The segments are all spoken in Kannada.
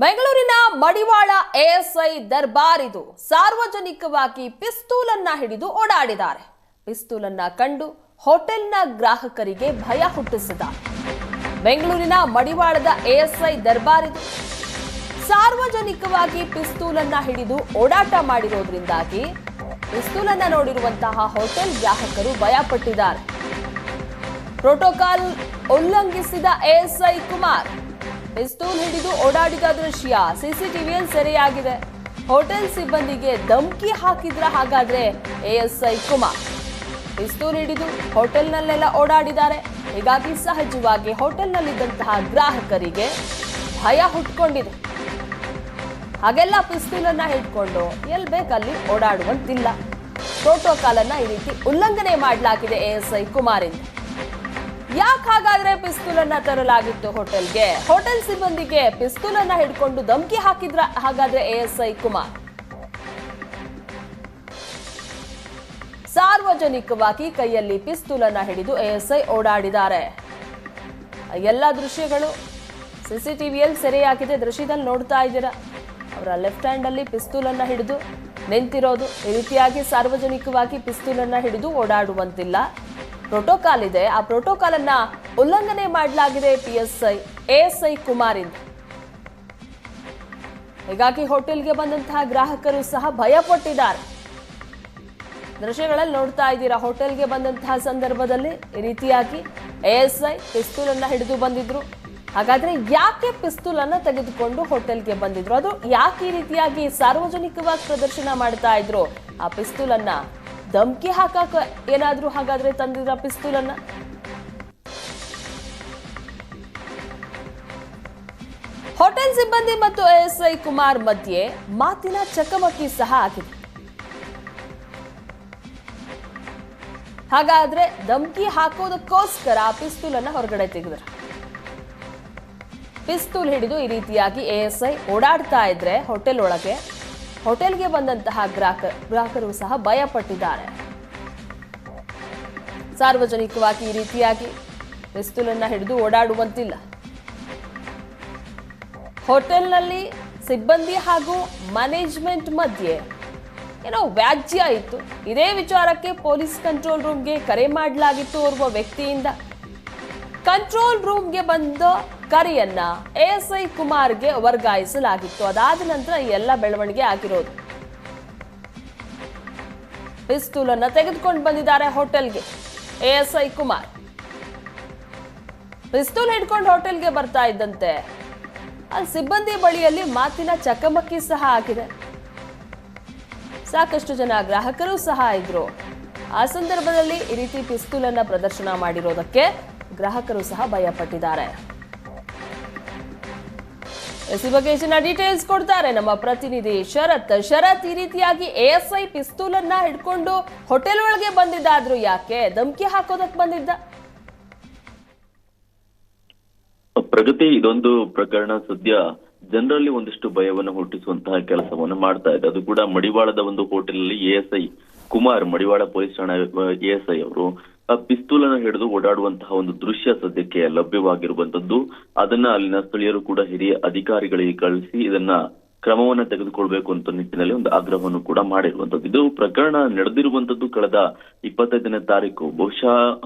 ಬೆಂಗಳೂರಿನ ಮಡಿವಾಳ ಎಎಸ್ಐ ದರ್ಬಾರ್ ಇದು ಸಾರ್ವಜನಿಕವಾಗಿ ಪಿಸ್ತೂಲ್ ಅನ್ನ ಹಿಡಿದು ಓಡಾಡಿದ್ದಾರೆ. ಪಿಸ್ತೂಲ್ ಅನ್ನ ಕಂಡು ಹೋಟೆಲ್ನ ಗ್ರಾಹಕರಿಗೆ ಭಯ ಹುಟ್ಟಿಸಿದ್ದಾರೆ. ಬೆಂಗಳೂರಿನ ಮಡಿವಾಳದ ಎಎಸ್ಐ ದರ್ಬಾರ್ ಇದು ಸಾರ್ವಜನಿಕವಾಗಿ ಪಿಸ್ತೂಲ್ ಅನ್ನ ಹಿಡಿದು ಓಡಾಟ ಮಾಡಿರೋದ್ರಿಂದಾಗಿ ಪಿಸ್ತೂಲ್ ಅನ್ನ ನೋಡಿರುವಂತಹ ಹೋಟೆಲ್ ಗ್ರಾಹಕರು ಭಯ ಪಟ್ಟಿದ್ದಾರೆ. ಪ್ರೋಟೋಕಾಲ್ ಉಲ್ಲಂಘಿಸಿದ ಎಎಸ್ಐ ಕುಮಾರ್ ಪಿಸ್ತೂಲ್ ಹಿಡಿದು ಓಡಾಡಿದ ದೃಶ್ಯ ಸಿಸಿಟಿವಿಯಲ್ಲಿ ಸೆರೆಯಾಗಿದೆ. ಹೋಟೆಲ್ ಸಿಬ್ಬಂದಿಗೆ ಧಮಕಿ ಹಾಕಿದ್ರ ಹಾಗಾದ್ರೆ ಎಎಸ್ಐ ಕುಮಾರ್ ಪಿಸ್ತೂಲ್ ಹಿಡಿದು ಹೋಟೆಲ್ನಲ್ಲೆಲ್ಲ ಓಡಾಡಿದ್ದಾರೆ. ಹೀಗಾಗಿ ಸಹಜವಾಗಿ ಹೋಟೆಲ್ನಲ್ಲಿದ್ದಂತಹ ಗ್ರಾಹಕರಿಗೆ ಭಯ ಹುಟ್ಕೊಂಡಿದೆ. ಹಾಗೆಲ್ಲ ಪಿಸ್ತೂಲ್ ಅನ್ನ ಹಿಡ್ಕೊಂಡು ಎಲ್ಲಿ ಬೇಕಲ್ಲಿ ಓಡಾಡುವಂತಿಲ್ಲ. ಪ್ರೋಟೋಕಾಲ್ ಅನ್ನ ಈ ರೀತಿ ಉಲ್ಲಂಘನೆ ಮಾಡಲಾಗಿದೆ ಎಎಸ್ಐ ಕುಮಾರಿಂದ. ಯಾಕೆ ಹಾಗಾದ್ರೆ ಪಿಸ್ತೂಲ್ ಅನ್ನ ತರಲಾಗಿತ್ತು ಹೋಟೆಲ್ಗೆ? ಹೋಟೆಲ್ ಸಿಬ್ಬಂದಿಗೆ ಪಿಸ್ತೂಲ್ ಅನ್ನ ಹಿಡ್ಕೊಂಡು ಧಮಕಿ ಹಾಕಿದ್ರ ಹಾಗಾದ್ರೆ ಎಎಸ್ಐ ಕುಮಾರ್? ಸಾರ್ವಜನಿಕವಾಗಿ ಕೈಯಲ್ಲಿ ಪಿಸ್ತೂಲ್ ಅನ್ನ ಹಿಡಿದು ಎಎಸ್ಐ ಓಡಾಡಿದ್ದಾರೆ. ಎಲ್ಲ ದೃಶ್ಯಗಳು ಸಿಸಿಟಿವಿಯಲ್ಲಿ ಸೆರೆಯಾಗಿದೆ. ದೃಶ್ಯದಲ್ಲಿ ನೋಡ್ತಾ ಇದ್ದೀರಾ, ಅವರ ಲೆಫ್ಟ್ ಹ್ಯಾಂಡ್ ಅಲ್ಲಿ ಪಿಸ್ತೂಲ್ ಅನ್ನ ಹಿಡಿದು ನಿಂತಿರೋದು. ಈ ರೀತಿಯಾಗಿ ಸಾರ್ವಜನಿಕವಾಗಿ ಪಿಸ್ತೂಲ್ ಅನ್ನ ಹಿಡಿದು ಓಡಾಡುವಂತಿಲ್ಲ. ಪ್ರೋಟೋಕಾಲ್ ಇದೆ, ಆ ಪ್ರೋಟೋಕಾಲ್ ಅನ್ನ ಉಲ್ಲಂಘನೆ ಮಾಡಲಾಗಿದೆ ಎಎಸ್ಐ ಕುಮಾರಿಂದ. ಹೀಗಾಗಿ ಹೋಟೆಲ್ಗೆ ಬಂದಂತಹ ಗ್ರಾಹಕರು ಸಹ ಭಯ ಪಟ್ಟಿದ್ದಾರೆ. ದೃಶ್ಯಗಳಲ್ಲಿ ನೋಡ್ತಾ ಇದ್ದೀರಾ, ಹೋಟೆಲ್ಗೆ ಬಂದಂತಹ ಸಂದರ್ಭದಲ್ಲಿ ಈ ರೀತಿಯಾಗಿ ಎಎಸ್ಐ ಪಿಸ್ತೂಲ್ ಅನ್ನ ಹಿಡಿದು ಬಂದಿದ್ರು. ಹಾಗಾದ್ರೆ ಯಾಕೆ ಪಿಸ್ತೂಲ್ ಅನ್ನ ತೆಗೆದುಕೊಂಡು ಹೋಟೆಲ್ಗೆ ಬಂದಿದ್ರು? ಅದು ಯಾಕೆ ಈ ರೀತಿಯಾಗಿ ಸಾರ್ವಜನಿಕವಾಗಿ ಪ್ರದರ್ಶನ ಮಾಡ್ತಾ ಇದ್ರು? ಆ ಪಿಸ್ತೂಲ್ ಅನ್ನ ಧಮಕಿ ಹಾಕಕ್ ಏನಾದ್ರೂ ಹಾಗಾದ್ರೆ ತಂದಿದ್ರ ಪಿಸ್ತೂಲ್ ಅನ್ನ? ಹೋಟೆಲ್ ಸಿಬ್ಬಂದಿ ಮತ್ತು ಎಎಸ್ಐ ಕುಮಾರ್ ಮಧ್ಯೆ ಮಾತಿನ ಚಕಮಕಿ ಸಹ ಆಗಿದೆ. ಹಾಗಾದ್ರೆ ಧಮಕಿ ಹಾಕೋದಕ್ಕೋಸ್ಕರ ಪಿಸ್ತೂಲ್ ಅನ್ನ ಹೊರಗಡೆ ತೆಗೆದ್ರು. ಪಿಸ್ತೂಲ್ ಹಿಡಿದು ಈ ರೀತಿಯಾಗಿ ಎಎಸ್ಐ ಓಡಾಡ್ತಾ ಇದ್ರೆ ಹೋಟೆಲ್ ಒಳಗೆ, ಹೋಟೆಲ್ಗೆ ಬಂದಂತಹ ಗ್ರಾಹಕರು ಸಹ ಭಯ ಪಟ್ಟಿದ್ದಾರೆ. ಸಾರ್ವಜನಿಕವಾಗಿ ಈ ರೀತಿಯಾಗಿ ಪಿಸ್ತೂಲ್ ಅನ್ನ ಹಿಡಿದು ಓಡಾಡುವಂತಿಲ್ಲ. ಹೋಟೆಲ್ನಲ್ಲಿ ಸಿಬ್ಬಂದಿ ಹಾಗೂ ಮ್ಯಾನೇಜ್ಮೆಂಟ್ ಮಧ್ಯೆ ಏನೋ ವ್ಯಾಜ್ಯ ಇತ್ತು. ಇದೇ ವಿಚಾರಕ್ಕೆ ಪೊಲೀಸ್ ಕಂಟ್ರೋಲ್ ರೂಮ್ಗೆ ಕರೆ ಮಾಡಲಾಗಿತ್ತು ಓರ್ವ ವ್ಯಕ್ತಿಯಿಂದ. ಕಂಟ್ರೋಲ್ ರೂಮ್ಗೆ ಬಂದ ಕರೆಯನ್ನ ಎಎಸ್ಐ ಕುಮಾರ್ಗೆ ವರ್ಗಾಯಿಸಲಾಗಿತ್ತು. ಅದಾದ ನಂತರ ಎಲ್ಲ ಬೆಳವಣಿಗೆ ಆಗಿರೋದು. ಪಿಸ್ತೂಲ್ ಅನ್ನ ತೆಗೆದುಕೊಂಡು ಬಂದಿದ್ದಾರೆ ಹೋಟೆಲ್ಗೆ ಎಎಸ್ಐ ಕುಮಾರ್. ಪಿಸ್ತೂಲ್ ಹಿಡ್ಕೊಂಡು ಹೋಟೆಲ್ಗೆ ಬರ್ತಾ ಇದ್ದಂತೆ ಅಲ್ಲಿ ಸಿಬ್ಬಂದಿ ಬಳಿಯಲ್ಲಿ ಮಾತಿನ ಚಕಮಕಿ ಸಹ ಆಗಿದೆ. ಸಾಕಷ್ಟು ಜನ ಗ್ರಾಹಕರು ಸಹ ಇದ್ರು. ಆ ಸಂದರ್ಭದಲ್ಲಿ ಈ ರೀತಿ ಪಿಸ್ತೂಲ್ ಅನ್ನ ಪ್ರದರ್ಶನ ಮಾಡಿರೋದಕ್ಕೆ ಗ್ರಾಹಕರು ಸಹ ಭಯ ಪಟ್ಟಿದ್ದಾರೆ. ಈ ಬಗ್ಗೆ ಹೆಚ್ಚಿನ ಡೀಟೇಲ್ಸ್ ಕೊಡ್ತಾರೆ ನಮ್ಮ ಪ್ರತಿನಿಧಿ ಶರತ್. ಈ ರೀತಿಯಾಗಿ ಎಎಸ್ಐ ಪಿಸ್ತೂಲ್ ಅನ್ನ ಹಿಡ್ಕೊಂಡು ಹೋಟೆಲ್ ಒಳಗೆ ಬಂದಿದ್ದಾದ್ರು ಯಾಕೆ? ಧಮಕಿ ಹಾಕೋದಕ್ಕೆ ಬಂದಿದ್ದ? ಪ್ರಗತಿ, ಇದೊಂದು ಪ್ರಕರಣ ಸದ್ಯ ಜನರಲ್ಲಿ ಒಂದಿಷ್ಟು ಭಯವನ್ನು ಹುಟ್ಟಿಸುವಂತಹ ಕೆಲಸವನ್ನು ಮಾಡ್ತಾ ಇದೆ. ಅದು ಕೂಡ ಮಡಿವಾಳದ ಒಂದು ಹೋಟೆಲ್ ಅಲ್ಲಿ ಎಎಸ್ಐ ಕುಮಾರ್, ಮಡಿವಾಳ ಪೊಲೀಸ್ ಠಾಣಾ ಎಎಸ್ಐ ಅವರು ಪಿಸ್ತೂಲ್ ಅನ್ನು ಹಿಡಿದು ಓಡಾಡುವಂತಹ ಒಂದು ದೃಶ್ಯ ಸದ್ಯಕ್ಕೆ ಲಭ್ಯವಾಗಿರುವಂತದ್ದು. ಅದನ್ನ ಅಲ್ಲಿನ ಸ್ಥಳೀಯರು ಕೂಡ ಹಿರಿಯ ಅಧಿಕಾರಿಗಳಿಗೆ ಕಳಿಸಿ ಇದನ್ನ ಕ್ರಮವನ್ನ ತೆಗೆದುಕೊಳ್ಬೇಕು ಅಂತ ನಿಟ್ಟಿನಲ್ಲಿ ಒಂದು ಆಗ್ರಹವನ್ನು ಕೂಡ ಮಾಡಿರುವಂತದ್ದು. ಇದು ಪ್ರಕರಣ ನಡೆದಿರುವಂತದ್ದು ಕಳೆದ 25ನೇ ತಾರೀಕು. ಬಹುಶಃ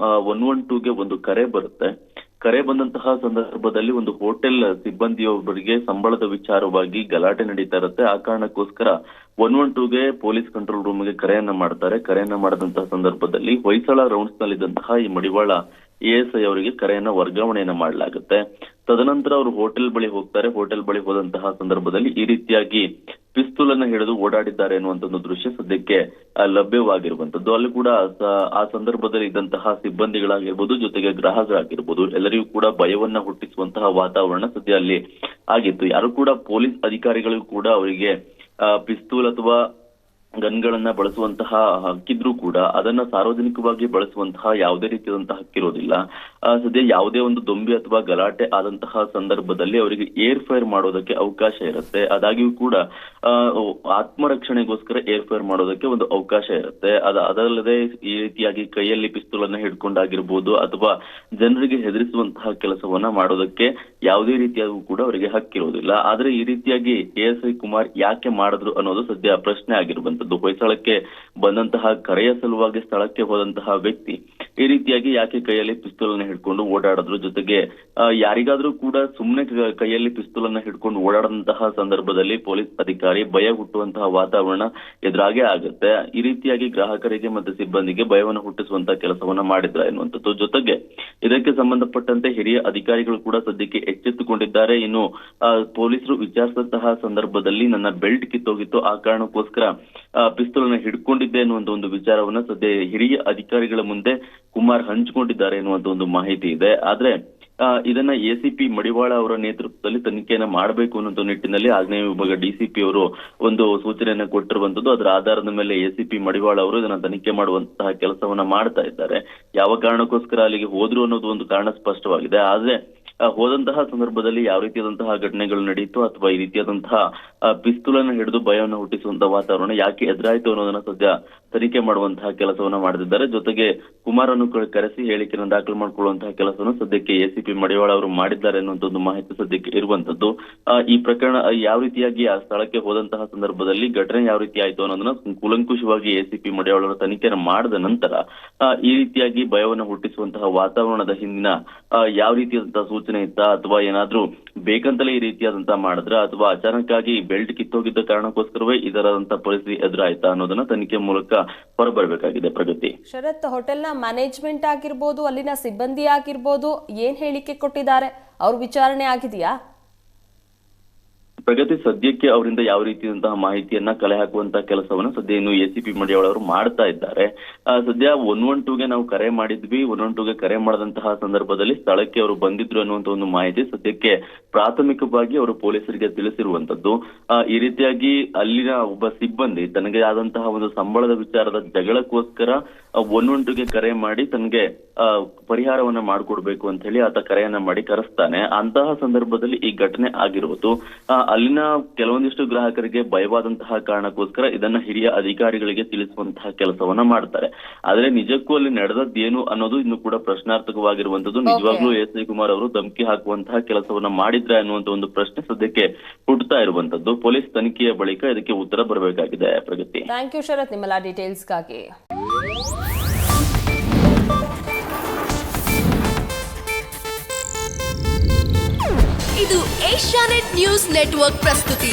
112ಗೆ ಒಂದು ಕರೆ ಬರುತ್ತೆ. ಕರೆ ಬಂದಂತಹ ಸಂದರ್ಭದಲ್ಲಿ ಒಂದು ಹೋಟೆಲ್ ಸಿಬ್ಬಂದಿಯೊಬ್ಬರಿಗೆ ಸಂಬಳದ ವಿಚಾರವಾಗಿ ಗಲಾಟೆ ನಡೀತಾ ಇರುತ್ತೆ. ಆ ಕಾರಣಕ್ಕೋಸ್ಕರ 112ಗೆ ಪೊಲೀಸ್ ಕಂಟ್ರೋಲ್ ರೂಮ್ಗೆ ಕರೆಯನ್ನ ಮಾಡ್ತಾರೆ. ಕರೆಯನ್ನ ಮಾಡಿದಂತಹ ಸಂದರ್ಭದಲ್ಲಿ ಹೊಯ್ಸಳ ರೌಂಡ್ಸ್ ನಲ್ಲಿದ್ದಂತಹ ಈ ಮಡಿವಾಳ ಎಎಸ್ಐ ಅವರಿಗೆ ಕರೆಯನ್ನ ವರ್ಗಾವಣೆಯನ್ನ ಮಾಡಲಾಗುತ್ತೆ. ತದನಂತರ ಅವರು ಹೋಟೆಲ್ ಬಳಿ ಹೋಗ್ತಾರೆ. ಹೋಟೆಲ್ ಬಳಿ ಹೋದಂತಹ ಸಂದರ್ಭದಲ್ಲಿ ಈ ರೀತಿಯಾಗಿ ಪಿಸ್ತೂಲ್ ಅನ್ನ ಹಿಡಿದು ಓಡಾಡಿದ್ದಾರೆ ಅನ್ನುವಂತ ಒಂದು ದೃಶ್ಯ ಸದ್ಯಕ್ಕೆ ಲಭ್ಯವಾಗಿರುವಂತದ್ದು. ಅಲ್ಲಿ ಕೂಡ ಆ ಸಂದರ್ಭದಲ್ಲಿ ಇದ್ದಂತಹ ಸಿಬ್ಬಂದಿಗಳಾಗಿರ್ಬೋದು, ಜೊತೆಗೆ ಗ್ರಾಹಕರಾಗಿರ್ಬೋದು, ಎಲ್ಲರಿಗೂ ಕೂಡ ಭಯವನ್ನ ಹುಟ್ಟಿಸುವಂತಹ ವಾತಾವರಣ ಸದ್ಯ ಅಲ್ಲಿ ಆಗಿತ್ತು. ಯಾರು ಕೂಡ ಪೊಲೀಸ್ ಅಧಿಕಾರಿಗಳಿಗೂ ಕೂಡ ಅವರಿಗೆ ಪಿಸ್ತೂಲ್ ಅಥವಾ ಗನ್ಗಳನ್ನ ಬಳಸುವಂತಹ ಹಕ್ಕಿದ್ರೂ ಕೂಡ ಅದನ್ನ ಸಾರ್ವಜನಿಕವಾಗಿ ಬಳಸುವಂತಹ ಯಾವುದೇ ರೀತಿಯಾದಂತಹ ಹಕ್ಕಿರೋದಿಲ್ಲ. ಸದ್ಯ ಯಾವುದೇ ಒಂದು ದೊಂಬಿ ಅಥವಾ ಗಲಾಟೆ ಆದಂತಹ ಸಂದರ್ಭದಲ್ಲಿ ಅವರಿಗೆ ಏರ್ ಫೈರ್ ಮಾಡೋದಕ್ಕೆ ಅವಕಾಶ ಇರುತ್ತೆ. ಆದಾಗ್ಯೂ ಕೂಡ ಆತ್ಮರಕ್ಷಣೆಗೋಸ್ಕರ ಏರ್ ಫೈರ್ ಮಾಡೋದಕ್ಕೆ ಒಂದು ಅವಕಾಶ ಇರುತ್ತೆ. ಅದಲ್ಲದೆ ಈ ರೀತಿಯಾಗಿ ಕೈಯಲ್ಲಿ ಪಿಸ್ತೂಲ್ ಅನ್ನ ಹಿಡ್ಕೊಂಡಾಗಿರ್ಬೋದು ಅಥವಾ ಜನರಿಗೆ ಹೆದರಿಸುವಂತಹ ಕೆಲಸವನ್ನ ಮಾಡೋದಕ್ಕೆ ಯಾವುದೇ ರೀತಿಯಾಗೂ ಕೂಡ ಅವರಿಗೆ ಹಕ್ಕಿರೋದಿಲ್ಲ. ಆದ್ರೆ ಈ ರೀತಿಯಾಗಿ ASI ಕುಮಾರ್ ಯಾಕೆ ಮಾಡಿದ್ರು ಅನ್ನೋದು ಸದ್ಯ ಪ್ರಶ್ನೆ ಆಗಿರುವಂತದ್ದು. ಹೊಯ್ಸಳಕ್ಕೆ ಬಂದಂತಹ ಕರೆಯ ಸಲುವಾಗಿ ಸ್ಥಳಕ್ಕೆ ಹೋದಂತಹ ವ್ಯಕ್ತಿ ಈ ರೀತಿಯಾಗಿ ಯಾಕೆ ಕೈಯಲ್ಲಿ ಪಿಸ್ತೂಲ್ ಅನ್ನ ಹಿಡ್ಕೊಂಡು ಓಡಾಡಿದ್ರು, ಜೊತೆಗೆ ಯಾರಿಗಾದ್ರೂ ಕೂಡ ಸುಮ್ಮನೆ ಕೈಯಲ್ಲಿ ಪಿಸ್ತೂಲ್ ಅನ್ನ ಹಿಡ್ಕೊಂಡು ಓಡಾಡಂತಹ ಸಂದರ್ಭದಲ್ಲಿ ಪೊಲೀಸ್ ಅಧಿಕಾರಿ ಭಯ ಹುಟ್ಟುವಂತಹ ವಾತಾವರಣ ಎದುರಾಗೆ ಆಗುತ್ತೆ. ಈ ರೀತಿಯಾಗಿ ಗ್ರಾಹಕರಿಗೆ ಮತ್ತೆ ಸಿಬ್ಬಂದಿಗೆ ಭಯವನ್ನು ಹುಟ್ಟಿಸುವಂತಹ ಕೆಲಸವನ್ನ ಮಾಡಿದ್ರ ಎನ್ನುವಂಥದ್ದು. ಜೊತೆಗೆ ಇದಕ್ಕೆ ಸಂಬಂಧಪಟ್ಟಂತೆ ಹಿರಿಯ ಅಧಿಕಾರಿಗಳು ಕೂಡ ಸದ್ಯಕ್ಕೆ ಎಚ್ಚೆತ್ತುಕೊಂಡಿದ್ದಾರೆ. ಇನ್ನು ಪೊಲೀಸರು ವಿಚಾರಿಸಿದಂತಹ ಸಂದರ್ಭದಲ್ಲಿ ನನ್ನ ಬೆಲ್ಟ್ ಕಿತ್ತೋಗಿತ್ತು, ಆ ಕಾರಣಕ್ಕೋಸ್ಕರ ಪಿಸ್ತೂಲ್ ಅನ್ನ ಹಿಡ್ಕೊಂಡಿದ್ದೆ ಅನ್ನುವಂತ ಒಂದು ವಿಚಾರವನ್ನ ಸದ್ಯ ಹಿರಿಯ ಅಧಿಕಾರಿಗಳ ಮುಂದೆ ಕುಮಾರ್ ಹಂಚಿಕೊಂಡಿದ್ದಾರೆ ಎನ್ನುವಂತ ಒಂದು ಮಾಹಿತಿ ಇದೆ. ಆದ್ರೆ ಇದನ್ನ ACP ಮಡಿವಾಳ ಅವರ ನೇತೃತ್ವದಲ್ಲಿ ತನಿಖೆಯನ್ನ ಮಾಡಬೇಕು ಅನ್ನೋ ನಿಟ್ಟಿನಲ್ಲಿ ಆಗ್ನೇಯ ವಿಭಾಗ DCP ಅವರು ಒಂದು ಸೂಚನೆಯನ್ನ ಕೊಟ್ಟಿರುವಂತದ್ದು. ಅದರ ಆಧಾರದ ಮೇಲೆ ACP ಮಡಿವಾಳ ಅವರು ಇದನ್ನ ತನಿಖೆ ಮಾಡುವಂತಹ ಕೆಲಸವನ್ನ ಮಾಡ್ತಾ ಇದ್ದಾರೆ. ಯಾವ ಕಾರಣಕ್ಕೋಸ್ಕರ ಅಲ್ಲಿಗೆ ಹೋದ್ರು ಅನ್ನೋದು ಒಂದು ಕಾರಣ ಸ್ಪಷ್ಟವಾಗಿದೆ. ಆದ್ರೆ ಹೋದಂತಹ ಸಂದರ್ಭದಲ್ಲಿ ಯಾವ ರೀತಿಯಾದಂತಹ ಘಟನೆಗಳು ನಡೆಯಿತು ಅಥವಾ ಈ ರೀತಿಯಾದಂತಹ ಪಿಸ್ತೂಲ್ ಅನ್ನು ಹಿಡಿದು ಭಯವನ್ನು ಹುಟ್ಟಿಸುವಂತಹ ವಾತಾವರಣ ಯಾಕೆ ಎದುರಾಯಿತು ಅನ್ನೋದನ್ನ ಸದ್ಯ ತನಿಖೆ ಮಾಡುವಂತಹ ಕೆಲಸವನ್ನ ಮಾಡದಿದ್ದಾರೆ. ಜೊತೆಗೆ ಕುಮಾರ್ ಅನ್ನು ಕರೆಸಿ ಹೇಳಿಕೆಯನ್ನು ದಾಖಲು ಮಾಡಿಕೊಳ್ಳುವಂತಹ ಕೆಲಸವನ್ನು ಸದ್ಯಕ್ಕೆ ACP ಮಡಿವಾಳ ಅವರು ಮಾಡಿದ್ದಾರೆ ಅನ್ನುವಂತ ಒಂದು ಮಾಹಿತಿ ಸದ್ಯಕ್ಕೆ ಇರುವಂತದ್ದು. ಈ ಪ್ರಕರಣ ಯಾವ ರೀತಿಯಾಗಿ ಆ ಸ್ಥಳಕ್ಕೆ ಹೋದಂತಹ ಸಂದರ್ಭದಲ್ಲಿ ಘಟನೆ ಯಾವ ರೀತಿ ಆಯ್ತು ಅನ್ನೋದನ್ನ ಕೂಲಂಕುಷವಾಗಿ ACP ಮಡಿವಾಳ ಅವರು ತನಿಖೆಯನ್ನು ಮಾಡಿದ ನಂತರ ಈ ರೀತಿಯಾಗಿ ಭಯವನ್ನು ಹುಟ್ಟಿಸುವಂತಹ ವಾತಾವರಣದ ಹಿಂದಿನ ಯಾವ ರೀತಿಯಾದಂತಹ ಸೂಚನೆ ಇತ್ತ ಅಥವಾ ಏನಾದ್ರೂ ಬೇಕಂತಲೇ ಈ ರೀತಿಯಾದಂತಹ ಮಾಡಿದ್ರ ಅಥವಾ ಅಚಾನಕ್ ಆಗಿ ಬೆಲ್ಟ್ ಕಿತ್ತೋಗಿದ್ದ ಕಾರಣಕ್ಕೋಸ್ಕರವೇ ಇದರಂತ ಪರಿಸ್ಥಿತಿ ಎದುರಾಯ್ತಾ ಅನ್ನೋದನ್ನ ತನಿಖೆ ಮೂಲಕ ಹೊರಬರಬೇಕಾಗಿದೆ. ಪ್ರಗತಿ, ಶರತ್, ಹೋಟೆಲ್ನ ಮ್ಯಾನೇಜ್ಮೆಂಟ್ ಆಗಿರ್ಬೋದು, ಅಲ್ಲಿನ ಸಿಬ್ಬಂದಿ ಆಗಿರ್ಬೋದು, ಏನ್ ಹೇಳಿಕೆ ಕೊಟ್ಟಿದ್ದಾರೆ? ಅವ್ರ ವಿಚಾರಣೆ ಆಗಿದೆಯಾ? ಪ್ರಗತಿ, ಸದ್ಯಕ್ಕೆ ಅವರಿಂದ ಯಾವ ರೀತಿಯಾದಂತಹ ಮಾಹಿತಿಯನ್ನ ಕಲೆ ಹಾಕುವಂತಹ ಕೆಲಸವನ್ನ ಸದ್ಯ ಇನ್ನು ACP ಮಡಿವಾಳ ಅವರು ಮಾಡ್ತಾ ಇದ್ದಾರೆ. ಸದ್ಯ 112ಗೆ ನಾವು ಕರೆ ಮಾಡಿದ್ವಿ. 112ಗೆ ಕರೆ ಮಾಡದಂತಹ ಸಂದರ್ಭದಲ್ಲಿ ಸ್ಥಳಕ್ಕೆ ಅವರು ಬಂದಿದ್ರು ಅನ್ನುವಂತ ಒಂದು ಮಾಹಿತಿ ಸದ್ಯಕ್ಕೆ ಪ್ರಾಥಮಿಕವಾಗಿ ಅವರು ಪೊಲೀಸರಿಗೆ ತಿಳಿಸಿರುವಂತದ್ದು. ಈ ರೀತಿಯಾಗಿ ಅಲ್ಲಿನ ಒಬ್ಬ ಸಿಬ್ಬಂದಿ ತನಗೆ ಆದಂತಹ ಒಂದು ಸಂಬಳದ ವಿಚಾರದ ಜಗಳಕ್ಕೋಸ್ಕರ 112ಗೆ ಕರೆ ಮಾಡಿ ತನಗೆ ಪರಿಹಾರವನ್ನ ಮಾಡಿಕೊಡ್ಬೇಕು ಅಂತ ಹೇಳಿ ಆತ ಕರೆಯನ್ನ ಮಾಡಿ ಕರೆಸ್ತಾನೆ. ಅಂತಹ ಸಂದರ್ಭದಲ್ಲಿ ಈ ಘಟನೆ ಆಗಿರುವುದು. ಅಲ್ಲಿನ ಕೆಲವೊಂದಿಷ್ಟು ಗ್ರಾಹಕರಿಗೆ ಭಯವಾದಂತಹ ಕಾರಣಕ್ಕೋಸ್ಕರ ಇದನ್ನ ಹಿರಿಯ ಅಧಿಕಾರಿಗಳಿಗೆ ತಿಳಿಸುವಂತಹ ಕೆಲಸವನ್ನ ಮಾಡ್ತಾರೆ. ಆದ್ರೆ ನಿಜಕ್ಕೂ ಅಲ್ಲಿ ನಡೆದದ್ದೇನು ಅನ್ನೋದು ಇನ್ನು ಕೂಡ ಪ್ರಶ್ನಾರ್ಥಕವಾಗಿರುವಂತದ್ದು. ನಿಜವಾಗ್ಲೂ ASI ಕುಮಾರ್ ಅವರು ಧಮಕಿ ಹಾಕುವಂತಹ ಕೆಲಸವನ್ನ ಮಾಡಿದ್ರ ಅನ್ನುವಂತ ಒಂದು ಪ್ರಶ್ನೆ ಸದ್ಯಕ್ಕೆ ಹುಟ್ಟುತ್ತಾ ಇರುವಂತದ್ದು. ಪೊಲೀಸ್ ತನಿಖೆಯ ಬಳಿಕ ಇದಕ್ಕೆ ಉತ್ತರ ಬರಬೇಕಾಗಿದೆ. ಪ್ರಗತಿ, ಥ್ಯಾಂಕ್ ಯು ಶರತ್, ನಿಮ್ಮೆಲ್ಲ ಡೀಟೇಲ್ಸ್ಗಾಗಿ. ಇದು ಏಷ್ಯಾನೆಟ್ ನ್ಯೂಸ್ ನೆಟ್ವರ್ಕ್ ಪ್ರಸ್ತುತಿ.